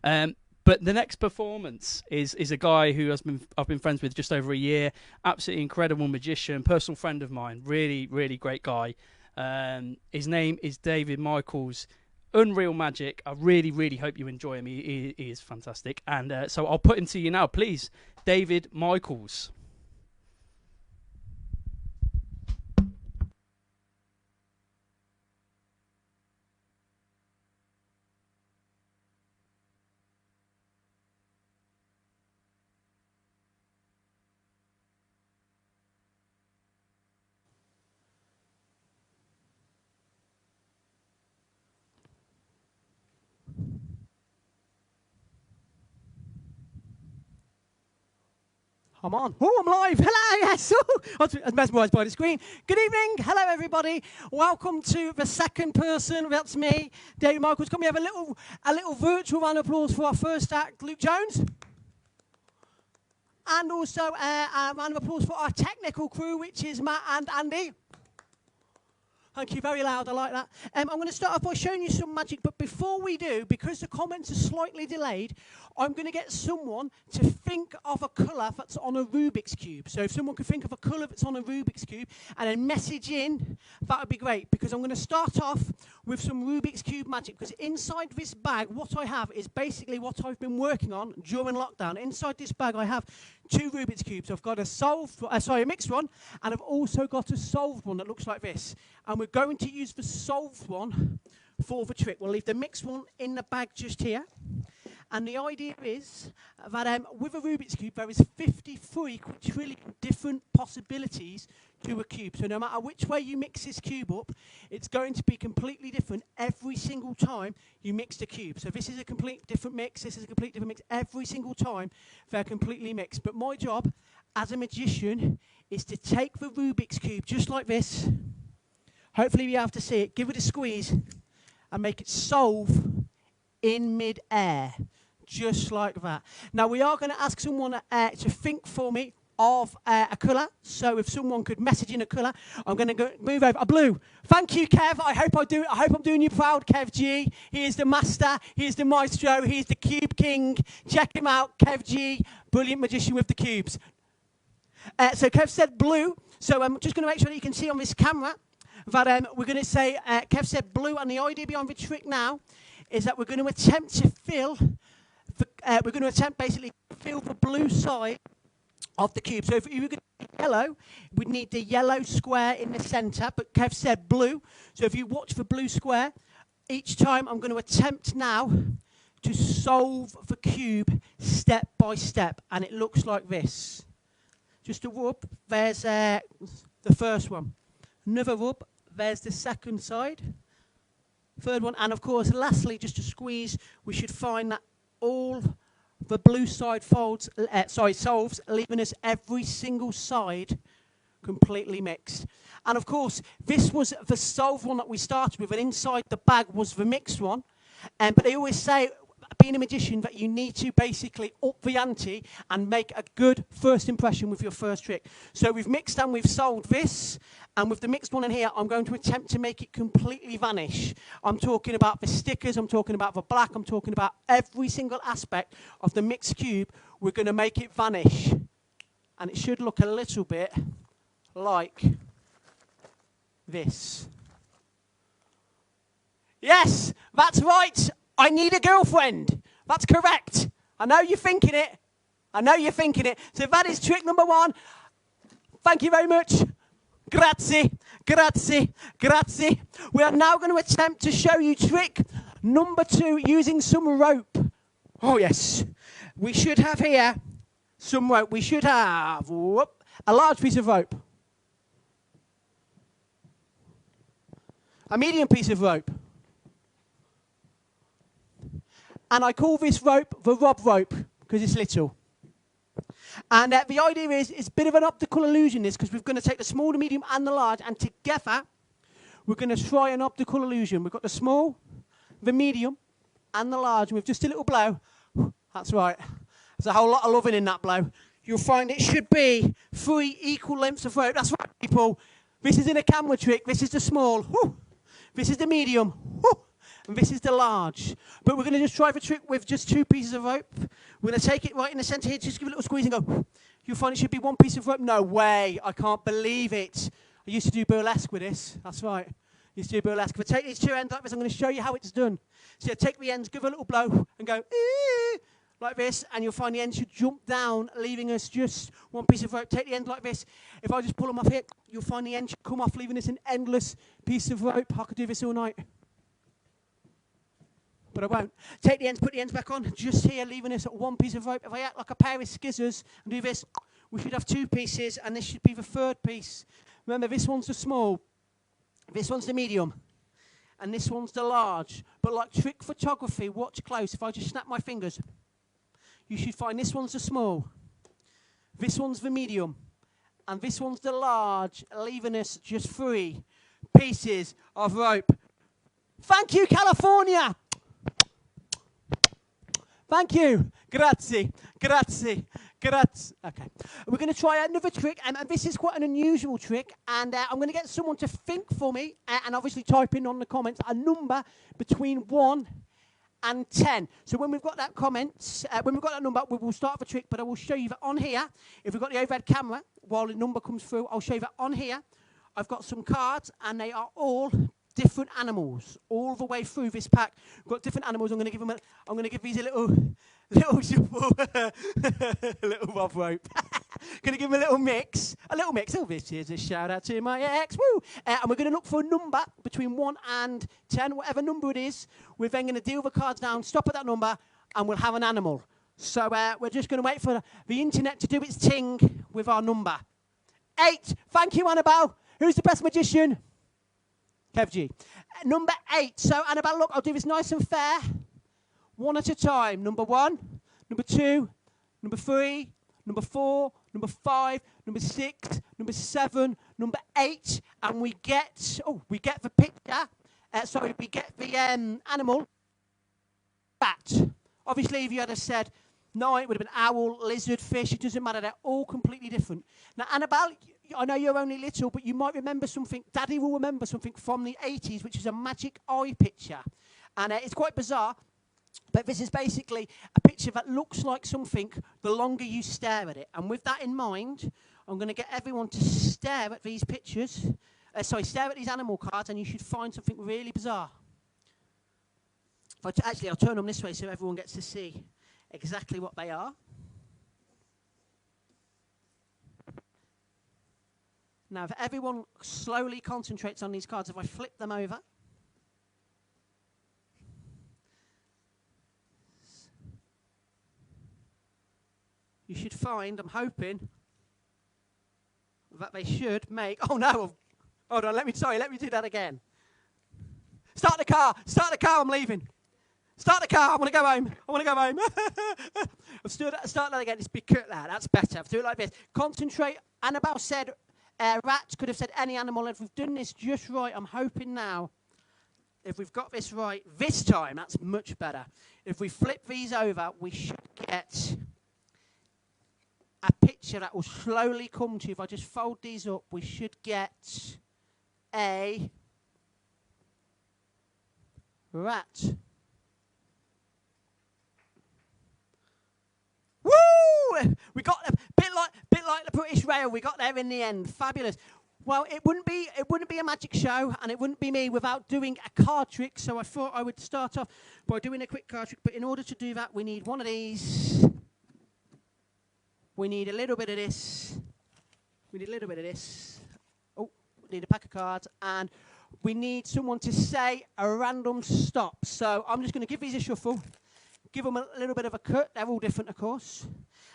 But the next performance is a guy who I've been friends with just over a year. Absolutely incredible magician, personal friend of mine. Really, really great guy. His name is David Michaels. Unreal magic. I really, really hope you enjoy him. He is fantastic. And so I'll put him to you now, please. David Michaels. I'm on. Oh, I'm live. Hello, yes. I was mesmerised by the screen. Good evening. Hello, everybody. Welcome to the second person. That's me, David Michaels. Can we have a little virtual round of applause for our first act, Luke Jones? And also a round of applause for our technical crew, which is Matt and Andy. Thank you, very loud, I like that. I'm going to start off by showing you some magic, but before we do, because the comments are slightly delayed, I'm going to get someone to think of a colour that's on a Rubik's Cube. So if someone could think of a colour that's on a Rubik's Cube and then message in, that would be great, because I'm going to start off with some Rubik's Cube magic, because inside this bag, what I have is basically what I've been working on during lockdown. Inside this bag, I have 2 Rubik's Cubes. I've got a mixed one, and I've also got a solved one that looks like this. And we're going to use the solved one for the trick. We'll leave the mixed one in the bag just here. And the idea is that with a Rubik's Cube, there is 53 trillion different possibilities to a cube. So no matter which way you mix this cube up, it's going to be completely different every single time you mix the cube. So this is a complete different mix, this is a complete different mix. Every single time, they're completely mixed. But my job as a magician is to take the Rubik's Cube just like this. Hopefully you have to see it. Give it a squeeze and make it solve in mid-air, just like that. Now we are going to ask someone to think for me of a colour. So if someone could message in a colour, I'm going to move over. A blue. Thank you, Kev. I hope I'm doing you proud, Kev G. He is the master. He is the maestro. He is the cube king. Check him out, Kev G. Brilliant magician with the cubes. So Kev said blue. So I'm just going to make sure that you can see on this camera that we're going to say, Kev said blue, and the idea behind the trick now is that we're going to attempt to fill, basically fill the blue side of the cube. So if you were going to do yellow, we'd need the yellow square in the centre, but Kev said blue. So if you watch the blue square, each time I'm going to attempt now to solve the cube step by step, and it looks like this. Just a rub, there's the first one. Another rub, there's the second side. Third one, and of course, lastly, just to squeeze, we should find that all the blue side solves, leaving us every single side completely mixed. And of course, this was the solved one that we started with, and inside the bag was the mixed one. But they always say, being a magician, that you need to basically up the ante and make a good first impression with your first trick. So we've mixed and we've solved this, and with the mixed one in here, I'm going to attempt to make it completely vanish. I'm talking about the stickers, I'm talking about the black, I'm talking about every single aspect of the mixed cube. We're going to make it vanish. And it should look a little bit like this. Yes, that's right. I need a girlfriend. That's correct. I know you're thinking it. I know you're thinking it. So that is trick number 1. Thank you very much. Grazie, grazie, grazie. We are now going to attempt to show you trick number 2 using some rope. Oh, yes. We should have here some rope. We should have a large piece of rope. A medium piece of rope. And I call this rope the Rob rope because it's little. And the idea is it's a bit of an optical illusion, this, because we're going to take the small, the medium, and the large, and together we're going to try an optical illusion. We've got the small, the medium, and the large. And with just a little blow, that's right. There's a whole lot of loving in that blow. You'll find it should be 3 equal lengths of rope. That's right, people. This isn't a camera trick. This is the small. Whoo. This is the medium. Whoo. and this is the large. But we're going to just try the trick with just 2 pieces of rope. We're going to take it right in the centre here, just give it a little squeeze and go. You'll find it should be 1 piece of rope. No way, I can't believe it. I used to do burlesque with this, that's right. I used to do burlesque. If I take these 2 ends like this, I'm going to show you how it's done. So you take the ends, give it a little blow, and go, like this, and you'll find the ends should jump down, leaving us just 1 piece of rope. Take the end like this. If I just pull them off here, you'll find the end should come off, leaving us an endless piece of rope. I could do this all night, but I won't. Take the ends, put the ends back on, just here, leaving us at 1 piece of rope. If I act like a pair of scissors and do this, we should have 2 pieces, and this should be the 3rd piece. Remember, this one's the small, this one's the medium, and this one's the large. But like trick photography, watch close. If I just snap my fingers, you should find this one's the small, this one's the medium, and this one's the large, leaving us just 3 pieces of rope. Thank you, California. Thank you. Grazie. Grazie. Grazie. Okay. We're going to try another trick, and this is quite an unusual trick, and I'm going to get someone to think for me, and obviously type in on the comments a number between 1 and 10. So when we've got that when we've got that number, we will start the trick, but I will show you that on here. If we've got the overhead camera, while the number comes through, I'll show you that on here. I've got some cards, and they are all different animals all the way through this pack. We've got different animals. I'm going to give these a little shuffle, a little bob rope. Going to give them a little mix. Oh, this is a shout out to my ex. Woo! And we're going to look for a number between 1 and 10, whatever number it is. We're then going to deal the cards down, stop at that number, and we'll have an animal. So we're just going to wait for the internet to do its thing with our number. 8. Thank you, Annabelle. Who's the best magician? Kev G. Number 8. So, Annabelle, look, I'll do this nice and fair. 1 at a time. Number 1, number 2, number 3, number 4, number 5, number 6, number 7, number 8, and we get the picture. We get the animal. Bat. Obviously, if you had said 9, it would have been owl, lizard, fish. It doesn't matter. They're all completely different. Now, Annabelle, I know you're only little, but you might remember something. Daddy will remember something from the 80s, which is a magic eye picture. And it's quite bizarre, but this is basically a picture that looks like something the longer you stare at it. And with that in mind, I'm going to get everyone to stare at these pictures. Stare at these animal cards, and you should find something really bizarre. Actually, I'll turn them this way so everyone gets to see exactly what they are. Now, if everyone slowly concentrates on these cards, if I flip them over, you should find, I'm hoping, that they should make, oh no, hold on, let me do that again. Start the car, I'm leaving. Start the car, I want to go home. Start that again, it's because that's better. Do it like this. Concentrate. Annabelle said, rat, could have said any animal. If we've done this just right, I'm hoping now, if we've got this right, this time, that's much better. If we flip these over, we should get a picture that will slowly come to you. If I just fold these up, we should get a rat. Woo! We got a bit like the British Rail. We got there in the end. Fabulous. Well, it wouldn't be a magic show, and it wouldn't be me without doing a card trick. So I thought I would start off by doing a quick card trick. But in order to do that, we need one of these. We need a little bit of this. We need a little bit of this. Oh, we need a pack of cards, and we need someone to say a random stop. So I'm just going to give these a shuffle. Give them a little bit of a cut. They're all different, of course.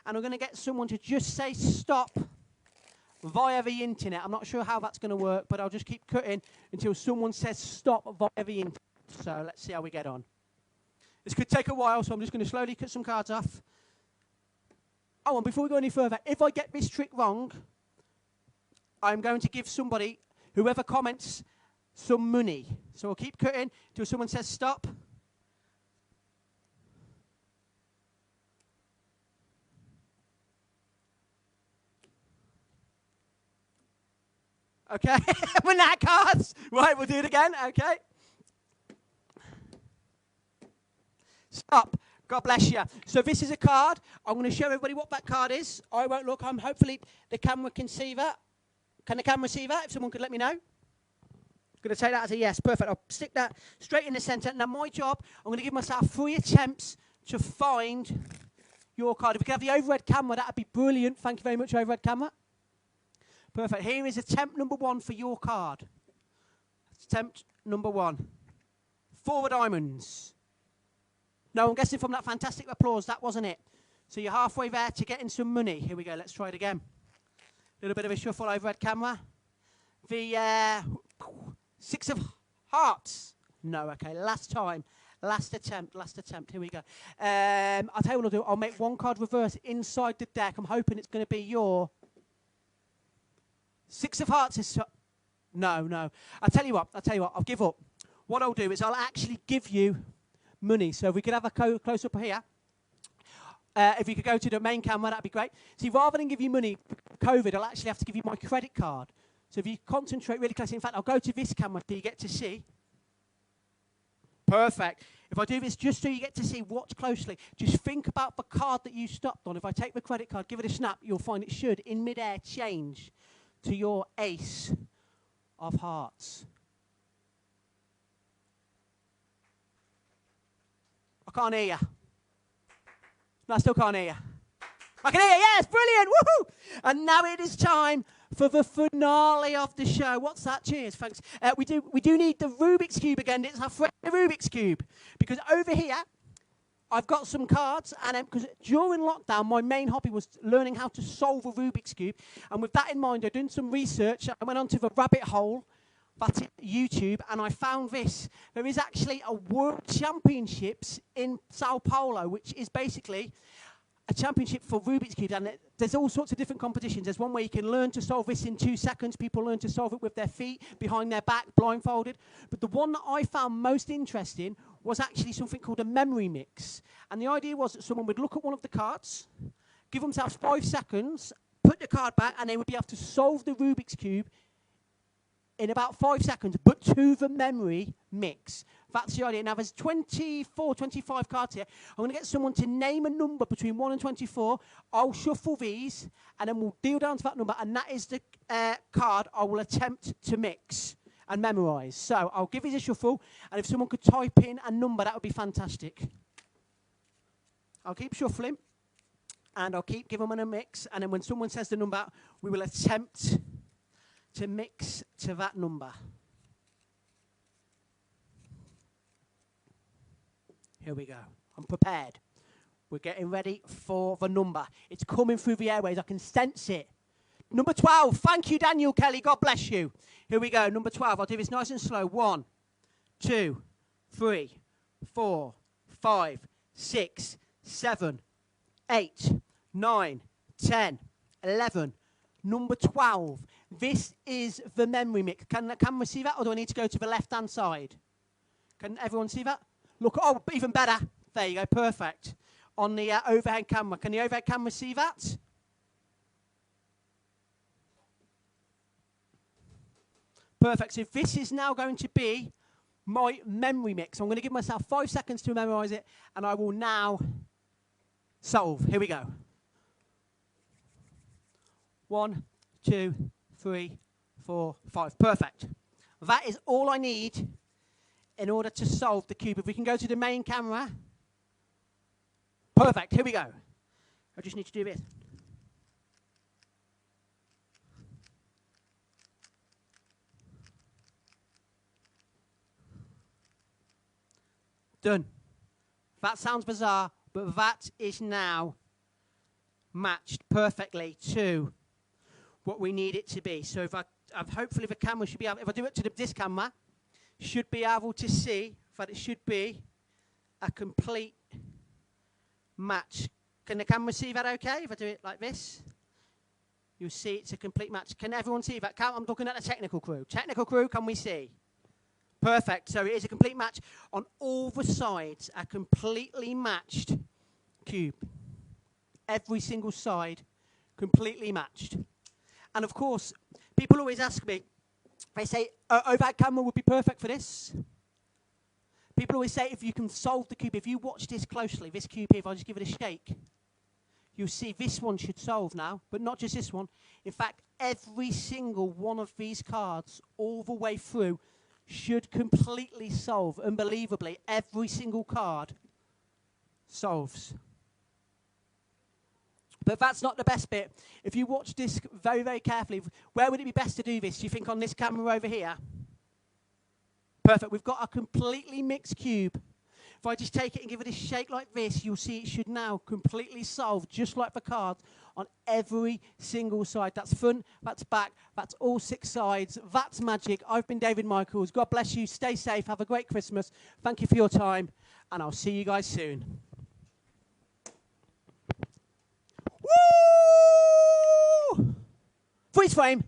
And I'm going to get someone to just say stop via the internet. I'm not sure how that's going to work, but I'll just keep cutting until someone says stop via the internet. So let's see how we get on. This could take a while, so I'm just going to slowly cut some cards off. Oh, and before we go any further, if I get this trick wrong, I'm going to give somebody, whoever comments, some money. So I'll keep cutting until someone says stop. Okay, we're not cards. Right, we'll do it again. Okay. Stop. God bless you. So this is a card. I'm going to show everybody what that card is. I won't look. Hopefully the camera can see that. Can the camera see that? If someone could let me know. Going to take that as a yes. Perfect. I'll stick that straight in the centre. Now my job, I'm going to give myself 3 attempts to find your card. If we could have the overhead camera, that would be brilliant. Thank you very much, overhead camera. Perfect. Here is attempt number 1 for your card. Attempt number 1. 4 of diamonds. No, I'm guessing from that fantastic applause, that wasn't it. So you're halfway there to getting some money. Here we go. Let's try it again. A little bit of a shuffle overhead camera. The 6 of hearts. No, okay. Last time. Last attempt. Here we go. I'll tell you what I'll do. I'll make 1 card reverse inside the deck. I'm hoping it's going to be your 6 of hearts. Is no. I'll tell you what. I'll give up. What I'll do is I'll actually give you money. So if we could have a close up here. If you could go to the main camera, that'd be great. See, rather than give you money, COVID, I'll actually have to give you my credit card. So if you concentrate really closely, in fact, I'll go to this camera so you get to see. Perfect. If I do this just so you get to see, watch closely. Just think about the card that you stopped on. If I take the credit card, give it a snap, you'll find it should, in midair, change to your ace of hearts. I can't hear you. No, I still can't hear you. I can hear you. Yes, brilliant. Woohoo! And now it is time for the finale of the show. What's that? Cheers, thanks. We do need the Rubik's Cube again. It's our friend the Rubik's Cube. Because over here, I've got some cards. And because during lockdown, my main hobby was learning how to solve a Rubik's Cube. And with that in mind, I've done some research. I went onto the rabbit hole. That's YouTube, and I found this. There is actually a World Championships in Sao Paulo, which is basically a championship for Rubik's Cube, and there's all sorts of different competitions. There's one where you can learn to solve this in 2 seconds. People learn to solve it with their feet, behind their back, blindfolded. But the one that I found most interesting was actually something called a memory mix. And the idea was that someone would look at one of the cards, give themselves 5 seconds, put the card back, and they would be able to solve the Rubik's Cube in about 5 seconds, but to the memory mix. That's the idea. Now, there's 24, 25 cards here. I'm going to get someone to name a number between 1 and 24. I'll shuffle these, and then we'll deal down to that number, and that is the card I will attempt to mix and memorise. So I'll give these a shuffle, and if someone could type in a number, that would be fantastic. I'll keep shuffling, and I'll keep giving them a mix, and then when someone says the number, we will attempt to mix to that number. Here we go. I'm prepared. We're getting ready for the number. It's coming through the airways. I can sense it. Number 12. Thank you, Daniel Kelly. God bless you. Here we go. Number 12. I'll do this nice and slow. 1, 2, 3, 4, 5, 6, 7, 8, 9, 10, 11. Number 12. This is the memory mix. Can the camera see that, or do I need to go to the left-hand side? Can everyone see that? Look, oh, even better. There you go, perfect. On the overhead camera. Can the overhead camera see that? Perfect. So this is now going to be my memory mix. I'm going to give myself 5 seconds to memorise it, and I will now solve. Here we go. 1, 2, 3, 4, 5. Perfect. That is all I need in order to solve the cube. If we can go to the main camera. Perfect. Here we go. I just need to do this. Done. That sounds bizarre, but that is now matched perfectly to what we need it to be. So if hopefully the camera should be able, if I do it to this camera, should be able to see that it should be a complete match. Can the camera see that okay? If I do it like this, you'll see it's a complete match. Can everyone see that? I'm looking at the technical crew. Technical crew, can we see? Perfect. So it is a complete match on all the sides, a completely matched cube. Every single side completely matched. And of course, people always ask me, they say, overhead camera would be perfect for this. People always say if you can solve the cube, if you watch this closely, this cube here, if I just give it a shake, you'll see this one should solve now, but not just this one. In fact, every single one of these cards all the way through should completely solve. Unbelievably, every single card solves. But that's not the best bit. If you watch this very, very carefully, where would it be best to do this? Do you think on this camera over here? Perfect. We've got a completely mixed cube. If I just take it and give it a shake like this, you'll see it should now completely solve, just like the cards, on every single side. That's front, that's back, that's all 6 sides. That's magic. I've been David Michaels. God bless you. Stay safe. Have a great Christmas. Thank you for your time, and I'll see you guys soon. Woo! Freeze frame.